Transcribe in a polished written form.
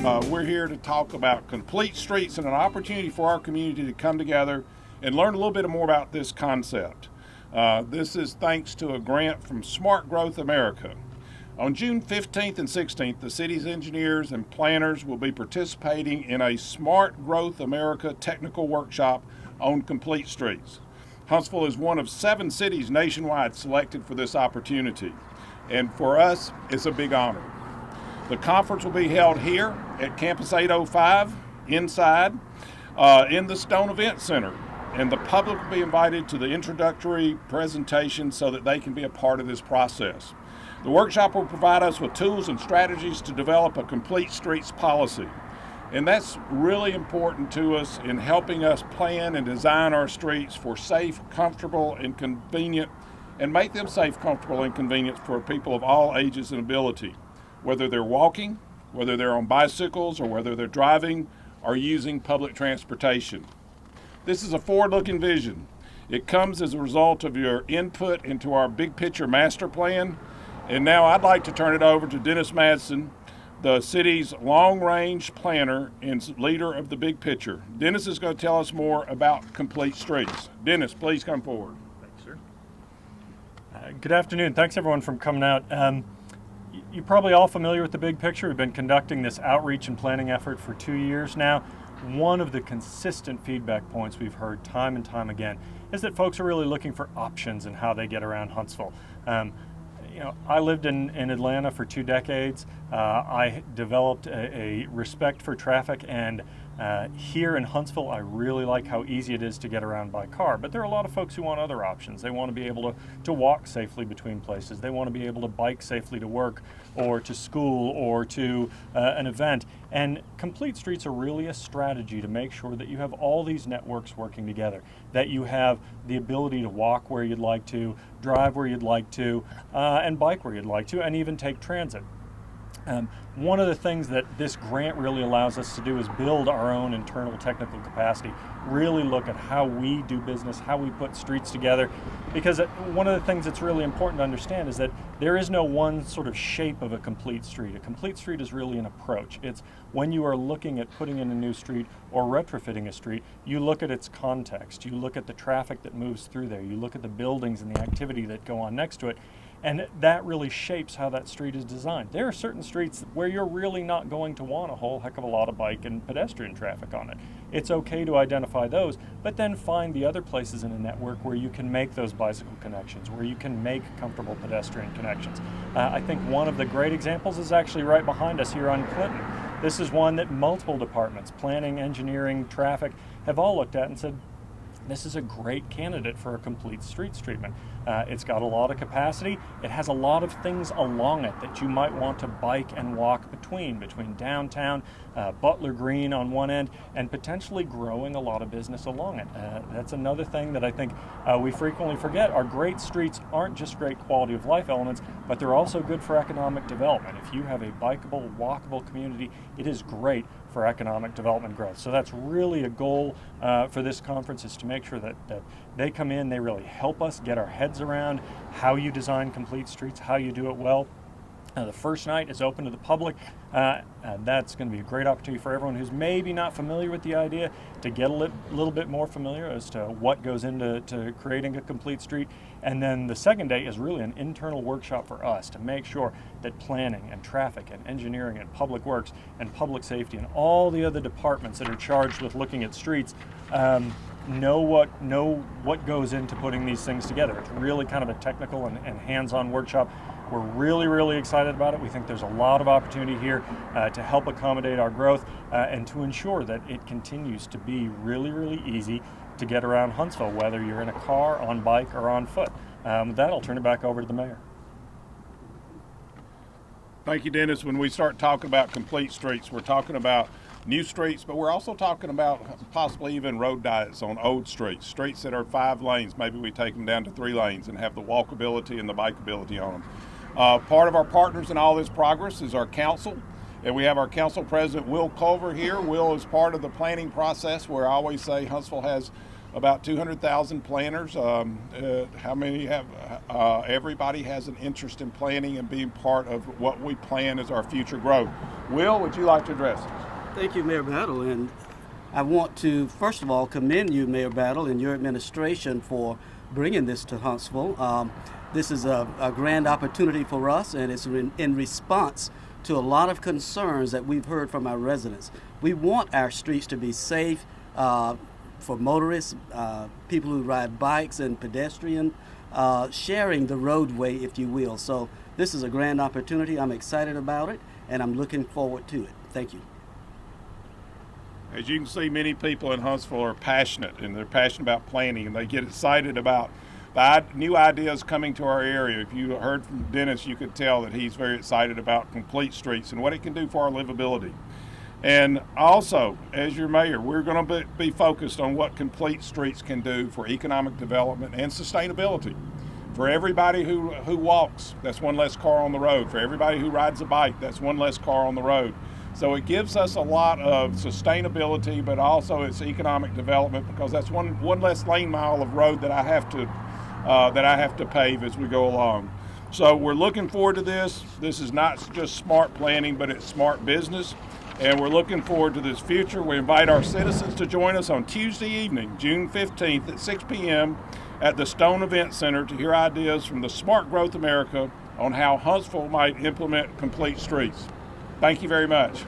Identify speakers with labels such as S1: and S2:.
S1: We're here to talk about complete streets and an opportunity for our community to come together and learn a little bit more about this concept. This is thanks to a grant from Smart Growth America. On June 15th and 16th, the city's engineers and planners will be participating in a Smart Growth America technical workshop on complete streets. Huntsville is one of 7 cities nationwide selected for this opportunity, and for us, it's a big honor. The conference will be held here at Campus 805 inside in the Stone Event Center, and the public will be invited to the introductory presentation so that they can be a part of this process. The workshop will provide us with tools and strategies to develop a complete streets policy, and that's really important to us in helping us plan and design our streets for safe, comfortable, and convenient, and make them safe, comfortable, and convenient for people of all ages and ability, whether they're walking, whether they're on bicycles, or whether they're driving or using public transportation. This is a forward-looking vision. It comes as a result of your input into our big picture master plan. And now I'd like to turn it over to Dennis Madsen, the city's long-range planner and leader of the big picture. Dennis is going to tell us more about complete streets. Dennis, please come forward.
S2: Thanks, sir. Good afternoon. Thanks, everyone, for coming out. You're probably all familiar with the big picture. We've been conducting this outreach and planning effort for 2 years now. One of the consistent feedback points we've heard time and time again is that folks are really looking for options in how they get around Huntsville. I lived in Atlanta for 2 decades. I developed a respect for traffic, and here in Huntsville, I really like how easy it is to get around by car. But there are a lot of folks who want other options. They want to be able to walk safely between places. They want to be able to bike safely to work or to school or to an event. And complete streets are really a strategy to make sure that you have all these networks working together, that you have the ability to walk where you'd like to, drive where you'd like to, and bike where you'd like to, and even take transit. One of the things that this grant really allows us to do is build our own internal technical capacity, really look at how we do business, how we put streets together, because one of the things that's really important to understand is that there is no one sort of shape of a complete street. A complete street is really an approach. It's when you are looking at putting in a new street or retrofitting a street, you look at its context, you look at the traffic that moves through there, you look at the buildings and the activity that go on next to it, and that really shapes how that street is designed. There are certain streets where you're really not going to want a whole heck of a lot of bike and pedestrian traffic on it. It's okay to identify those, but then find the other places in a network where you can make those bicycle connections, where you can make comfortable pedestrian connections. I think one of the great examples is actually right behind us here on Clinton. This is one that multiple departments, planning, engineering, traffic, have all looked at and said, this is a great candidate for a complete streets treatment. It's got a lot of capacity. It has a lot of things along it that you might want to bike and walk between downtown, Butler Green on one end, and potentially growing a lot of business along it. That's another thing that I think we frequently forget. Our great streets aren't just great quality of life elements, but they're also good for economic development. If you have a bikeable, walkable community, it is great for economic development growth. So that's really a goal for this conference, is to make sure that they come in, they really help us get our heads around how you design complete streets, how you do it well. The first night is open to the public. That's going to be a great opportunity for everyone who's maybe not familiar with the idea to get a little bit more familiar as to what goes into creating a complete street. And then the second day is really an internal workshop for us to make sure that planning and traffic and engineering and public works and public safety and all the other departments that are charged with looking at streets know what goes into putting these things together. It's really kind of a technical and hands-on workshop. We're really, really excited about it. We think there's a lot of opportunity here to help accommodate our growth and to ensure that it continues to be really, really easy to get around Huntsville, whether you're in a car, on bike, or on foot. With that, I'll turn it back over to the mayor.
S1: Thank you, Dennis. When we start talking about complete streets, we're talking about new streets, but we're also talking about possibly even road diets on old streets that are 5 lanes. Maybe we take them down to 3 lanes and have the walkability and the bikeability on them. Part of our partners in all this progress is our council, and we have our council president, Will Culver, here. Will is part of the planning process, where I always say Huntsville has about 200,000 planners. How many have? Everybody has an interest in planning and being part of what we plan as our future growth. Will, would you like to address this?
S3: Thank you, Mayor Battle. And I want to, first of all, commend you, Mayor Battle, and your administration for bringing this to Huntsville. This is a grand opportunity for us, and it's in response to a lot of concerns that we've heard from our residents. We want our streets to be safe for motorists, people who ride bikes, and pedestrians, sharing the roadway, if you will. So this is a grand opportunity. I'm excited about it, and I'm looking forward to it. Thank you.
S1: As you can see, many people in Huntsville are passionate, and they're passionate about planning, and they get excited about the new ideas coming to our area. If you heard from Dennis, you could tell that he's very excited about complete streets and what it can do for our livability. And also, as your mayor, we're going to be focused on what complete streets can do for economic development and sustainability. For everybody who walks, that's one less car on the road. For everybody who rides a bike, that's one less car on the road. So it gives us a lot of sustainability, but also it's economic development, because that's one less lane mile of road that I have to pave as we go along. So we're looking forward to this. This is not just smart planning, but it's smart business. And we're looking forward to this future. We invite our citizens to join us on Tuesday evening, June 15th at 6 p.m. at the Stone Event Center to hear ideas from the Smart Growth America on how Huntsville might implement complete streets. Thank you very much.